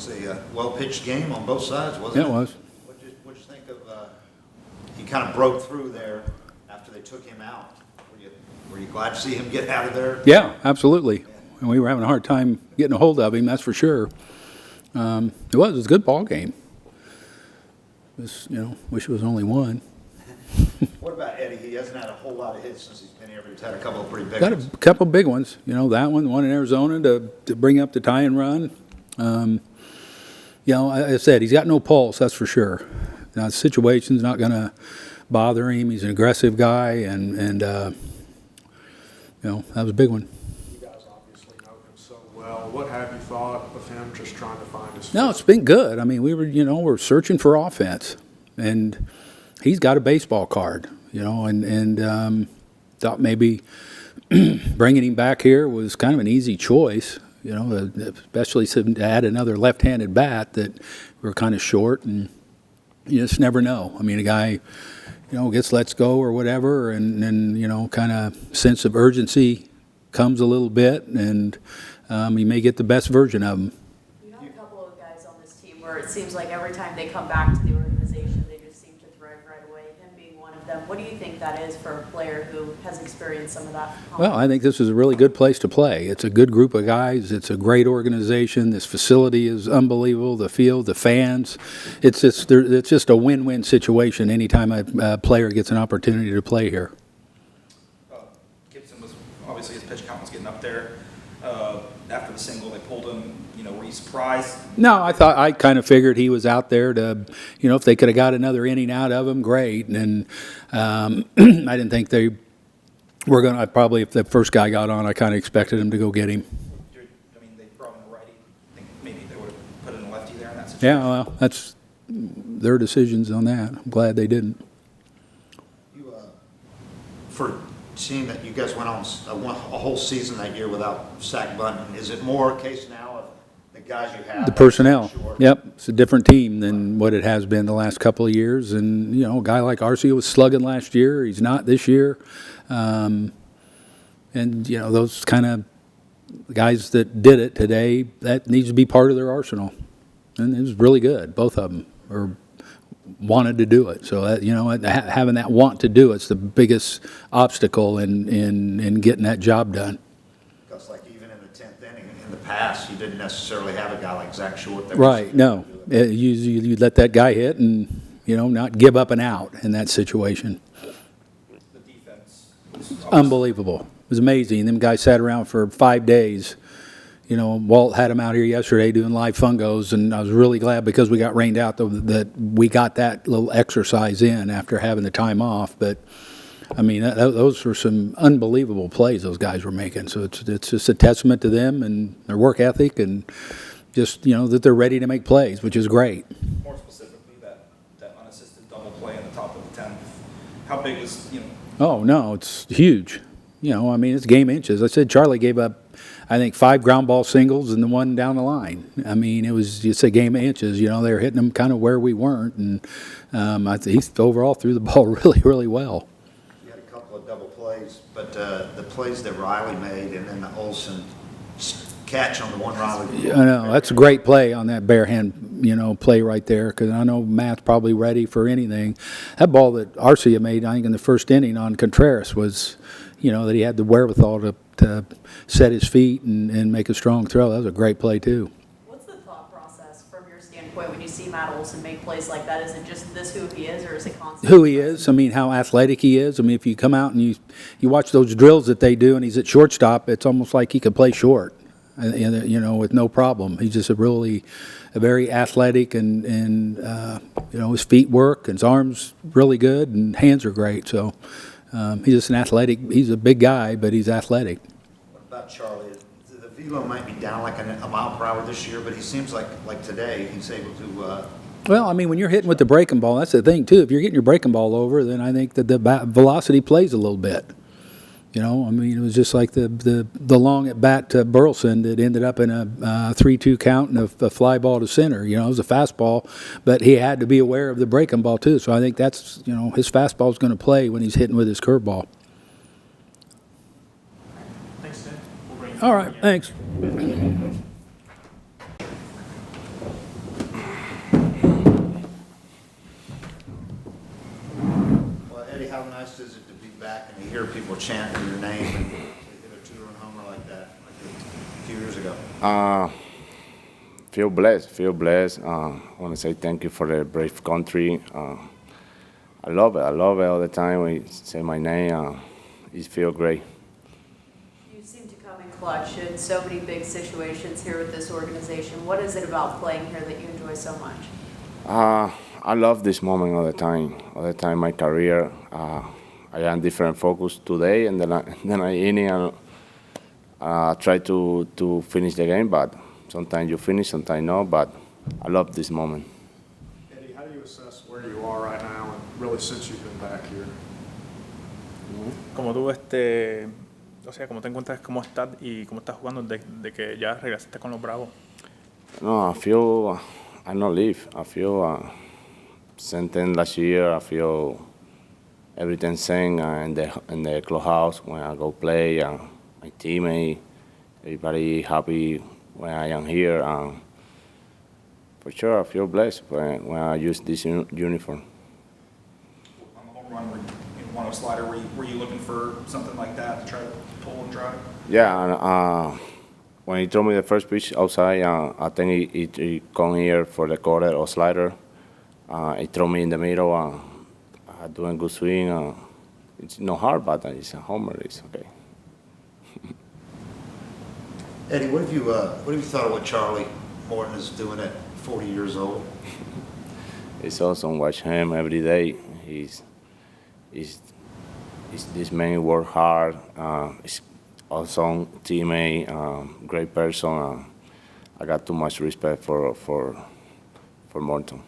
a well-pitched game on both sides, wasn't it? It was. What'd you think of, he kind of broke through there after they took him out? Were you glad to see him get out of there? Yeah, absolutely. And we were having a hard time getting a hold of him, that's for sure. It was a good ball game. Wish it was only one. What about Eddie? He hasn't had a whole lot of hits since he's been here, but he's had a couple of pretty big Got ones. a couple big ones. That one in Arizona to bring up the tie and run. I said, he's got no pulse, that's for sure. Now, the situation's not going to bother him. He's an aggressive guy, and that was a big one. You guys obviously know him so well. What have you thought of him just trying to find his No, it's been good. I mean, we're searching for offense, and he's got a baseball card, and thought maybe bringing him back here was kind of an easy choice, especially to add another left-handed bat that we're kind of short, and you just never know. I mean, a guy, gets lets go or whatever, and kind of sense of urgency comes a little bit, and he may get the best version of him. You have a couple of guys on this team where it seems like every time they come back to the organization, they just seem to thrive right away, him being one of them. What do you think that is for a player who has experienced some of that? Well, I think this is a really good place to play. It's a good group of guys. It's a great organization. This facility is unbelievable. The field, the fans. It's just a win-win situation anytime a player gets an opportunity to play here. Gibson was, obviously his pitch count was getting up there. After the single, they pulled him. Were you surprised? No, I kind of figured he was out there to, if they could have got another inning out of him, great. And I didn't think they were going to, probably if the first guy got on, I kind of expected him to go get him. They brought in a righty. I think maybe they would have put in a lefty there in that situation. Yeah, well, that's their decisions on that. I'm glad they didn't. For seeing that you guys went on a whole season that year without Sack Bunting, is it more a case now of the guys you have? The personnel. Sure. Yep, it's a different team than what it has been the last couple of years. And, a guy like Rosario was slugging last year. He's not this year. And, those kind of guys that did it today, that needs to be part of their arsenal. And it was really good. Both of them wanted to do it. So, having that want to do it's the biggest obstacle in getting that job done. Because like even in the 10th inning, in the past, you didn't necessarily have a guy like Zach Short. That Right, no. You let that guy hit and, not give up an out in that situation. The defense was Unbelievable. It was amazing. Them guys sat around for 5 days. Walt had them out here yesterday doing live fungos, and I was really glad because we got rained out that we got that little exercise in after having the time off. But, I mean, those were some unbelievable plays those guys were making. So it's just a testament to them and their work ethic and just, that they're ready to make plays, which is great. more specifically that unassisted double play in the top of the 10th. How big is Oh, no, it's huge. It's game inches. I said Charlie gave up, I think, 5 ground ball singles and the one down the line. I mean, it's a game of inches. They were hitting them kind of where we weren't. And I think he overall threw the ball really, really well. You had a couple of double plays, but the plays that Riley made and then the Olsen catch on the one Riley. I know. That's a great play on that bare hand, play right there, because I know Matt's probably ready for anything. That ball that Arcia made, I think, in the first inning on Contreras was, that he had the wherewithal to set his feet and make a strong throw. That was a great play, too. What's the thought process from your standpoint when you see Matt Olson make plays like that? Is it just this who he is, or is it constant? Who he is, how athletic he is. If you come out and you watch those drills that they do and he's at shortstop, it's almost like he could play short, with no problem. He's just a very athletic and his feet work and his arms really good and hands are great. So he's just an athletic, he's a big guy, but he's athletic. What about Charlie? The velo might be down like a mile per hour this year, but he seems like today he's able to. Well, when you're hitting with the breaking ball, that's the thing, too. If you're getting your breaking ball over, then I think that the velocity plays a little bit. It was just like the long at bat to Burleson that ended up in a 3-2 count and a fly ball to center. It was a fastball, but he had to be aware of the breaking ball, too. So I think that's, his fastball is going to play when he's hitting with his curveball. Thanks, Tim. We'll bring you All right, thanks. nice is it to be back and to hear people chanting your name and hit a two-run homer like that, like a few years ago? Feel blessed. Feel blessed. I want to say thank you for the brave country. I love it. I love it all the time when you say my name. It feels great. You seem to come in clutch in so many big situations here with this organization. What is it about playing here that you enjoy so much? I love this moment all the time. All the time, my career. I am different focus today, and then I inning and try to finish the game. But sometimes you finish, sometimes no. But I love this moment. Eddie, how do you assess where you are right now and really since you've been back here? Como tú, o sea, cómo te encuentras, cómo estás y cómo estás jugando desde que ya regresaste con los Bravos. No, I feel I not leave. I feel same thing last year. I feel everything same in the clubhouse when I go play. My teammate, everybody happy when I am here. For sure, I feel blessed when I use this uniform. On the home run, where you want a slider, were you looking for something like that to try to pull and drive? Yeah, and when he threw me the first pitch outside, I think he come here for the quarter or slider. He threw me in the middle, doing good swing. It's not hard, but it's a homer. It's okay. Eddie, what have you thought of what Charlie Morton is doing at 40 years old? It's awesome. Watch him every day. He's this man work hard. He's awesome teammate, great person. I got too much respect for Morton.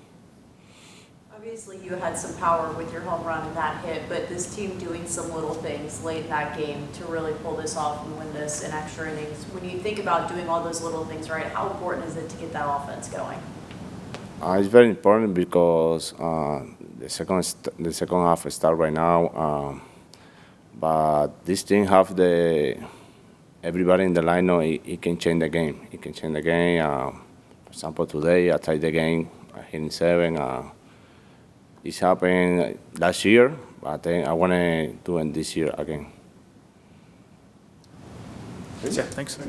Obviously, you had some power with your home run and that hit, but this team doing some little things late in that game to really pull this off and win this in extra innings. When you think about doing all those little things right, how important is it to get that offense going? It's very important because the second half start right now. But this team have everybody in the lineup. He can change the game. He can change the game. For example, today I tied the game. I hit in 7. It's happened last year, but I want to do it this year again. Yeah, thanks.